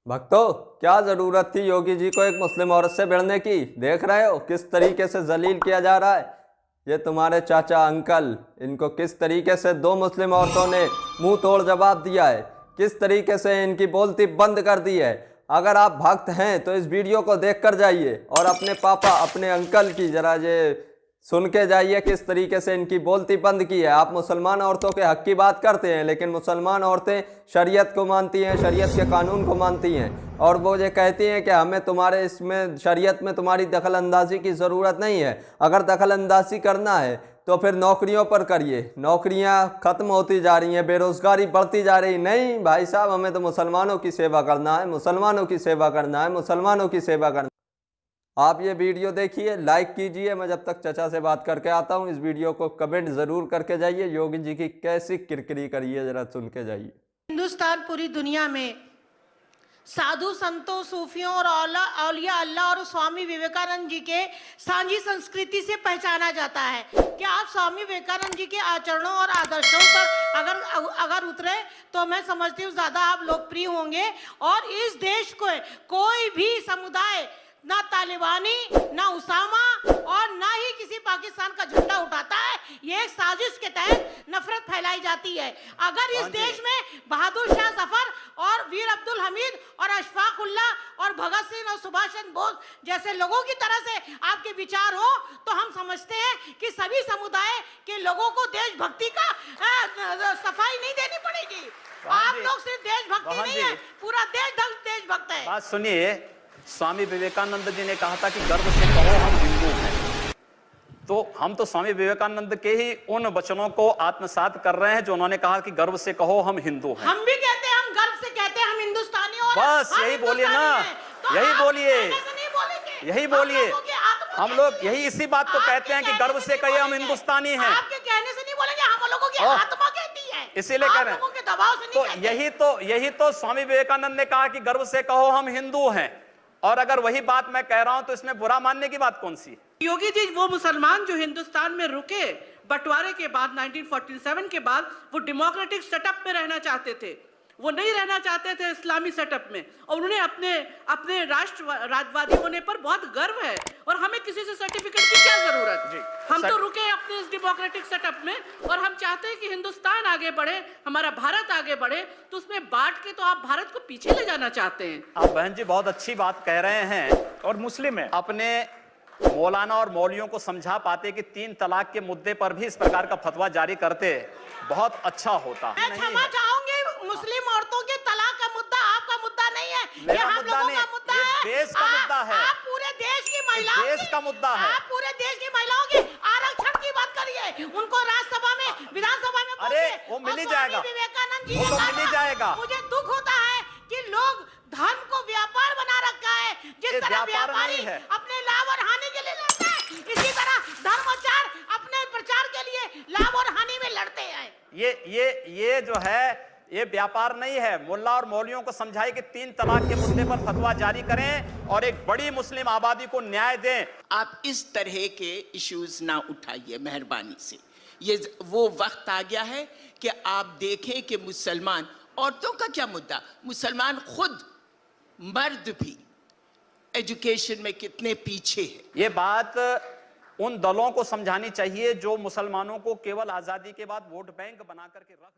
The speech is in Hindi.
भक्तों, क्या जरूरत थी योगी जी को एक मुस्लिम औरत से भिड़ने की। देख रहे हो किस तरीके से जलील किया जा रहा है। ये तुम्हारे चाचा अंकल, इनको किस तरीके से दो मुस्लिम औरतों ने मुंह तोड़ जवाब दिया है, किस तरीके से इनकी बोलती बंद कर दी है। अगर आप भक्त हैं तो इस वीडियो को देख कर जाइए और अपने पापा अपने अंकल की जरा ये सुन के जाइए किस तरीके से इनकी बोलती बंद की है। आप मुसलमान औरतों के हक की बात करते हैं, लेकिन मुसलमान औरतें शरीयत को मानती हैं, शरीयत के कानून को मानती हैं, और वो ये कहती हैं कि हमें तुम्हारे इसमें शरीयत में तुम्हारी दखल अंदाजी की ज़रूरत नहीं है। अगर दखल अंदाजी करना है तो फिर नौकरियों पर करिए। नौकरियां ख़त्म होती जा रही हैं, बेरोज़गारी बढ़ती जा रही। नहीं भाई साहब, हमें तो मुसलमानों की सेवा करना है, मुसलमानों की सेवा करना है, मुसलमानों की सेवा करना। आप ये वीडियो देखिए, लाइक कीजिए। मैं जब तक चचा से बात करके आता हूँ, इस वीडियो को कमेंट ज़रूर करके जाइए। योगी जी की कैसी किरकिरी करिए, ज़रा सुन के जाइए। हिंदुस्तान पूरी दुनिया में साधु संतों, सूफियों और औलिया अल्लाह और स्वामी विवेकानंद जी के सांझी संस्कृति से पहचाना जाता है। क्या आप स्वामी विवेकानंद जी के आचरणों और आदर्शों पर अगर उतरे तो मैं समझती हूँ ज्यादा आप लोकप्रिय होंगे। और इस देश को कोई भी समुदाय, ना तालिबानी, ना उसामा और ना ही किसी पाकिस्तान का झंडा उठाता है। ये एक साजिश के तहत नफरत फैलाई जाती है। अगर इस देश में बहादुर शाह जफर और वीर अब्दुल हमीद और अशफाक उल्लाह और भगत सिंह और सुभाष चंद्र बोस जैसे लोगों की तरह से आपके विचार हो, तो हम समझते हैं कि सभी समुदाय के लोगों को देशभक्ति का सफाई नहीं देनी पड़ेगी। आप लोग सिर्फ देशभक्ति नहीं है, पूरा देशभक्त है। बात सुनिए, स्वामी विवेकानंद जी ने कहा था कि गर्व से कहो हम हिंदू हैं। तो हम तो स्वामी विवेकानंद के ही उन वचनों को आत्मसात कर रहे हैं जो उन्होंने कहा कि गर्व से कहो हम हिंदू हैं। हम भी कहते हैं, हम गर्व से कहते हैं हम हिंदुस्तानी। और बस यही बोलिए ना, यही बोलिए, यही बोलिए। हम लोग यही इसी बात को कहते हैं कि गर्व से कहिए हम हिंदुस्तानी हैं। आपके कहने से नहीं बोलेंगे, हम लोगों की आत्मा कहती है, इसीलिए कह रहे हैं। दबाव से नहीं तो यही तो स्वामी विवेकानंद ने कहा कि गर्व से कहो हम हिंदू हैं। और अगर वही बात मैं कह रहा हूं तो इसमें बुरा मानने की बात कौन सी है? योगी जी वो मुसलमान जो हिंदुस्तान में रुके बंटवारे के बाद 1947 के बाद, वो डेमोक्रेटिक सेटअप में रहना चाहते थे, वो नहीं रहना चाहते थे इस्लामी सेटअप में। और उन्हें अपने राष्ट्रवादी होने पर बहुत गर्व है। और हमें किसी से सर्टिफिकेट की क्या जरूरत? हम तो रुके अपने इस डेमोक्रेटिक सेटअप में, और हम चाहते हैं कि हिंदुस्तान आगे बढ़े, हमारा भारत आगे बढ़े। तो उसमें बांट के तो आप भारत को पीछे ले जाना चाहते हैं। आप बहन जी बहुत अच्छी बात कह रहे हैं, और मुस्लिम है अपने मौलाना और मौलियों को समझा पाते कि 3 तलाक के मुद्दे पर भी इस प्रकार का फतवा जारी करते बहुत अच्छा होता। मैं क्षमा चाहूंगी, मुस्लिम औरतों के तलाक का मुद्दा आपका मुद्दा नहीं है, ये हम लोगों का मुद्दा है, देश का मुद्दा है। आप पूरे देश की महिलाओं, देश का मुद्दा है। आप पूरे देश की महिलाओं के आरक्षण की बात करिए, उनको राज्यसभा में, विधानसभा में। अरे वो मिल ही जाएगा, विवेकानंद जी वो तो मिल ही जाएगा। मुझे दुख होता है कि लोग धर्म को व्यापार बना रखा है। जिस तरह व्यापारी अपने लाभ और हानि के लिए लड़ते हैं, इसी तरह धर्माचार अपने प्रचार के लिए लाभ और हानि में लड़ते हैं। ये जो है, ये व्यापार नहीं है। मुल्ला और मौलियों को समझाइए कि 3 तलाक के मुद्दे पर फतवा जारी करें और एक बड़ी मुस्लिम आबादी को न्याय दें। आप इस तरह के इश्यूज ना उठाइए मेहरबानी से। ये वो वक्त आ गया है कि आप देखें कि मुसलमान औरतों का क्या मुद्दा, मुसलमान खुद मर्द भी एजुकेशन में कितने पीछे है। ये बात उन दलों को समझानी चाहिए जो मुसलमानों को केवल आजादी के बाद वोट बैंक बना करके रख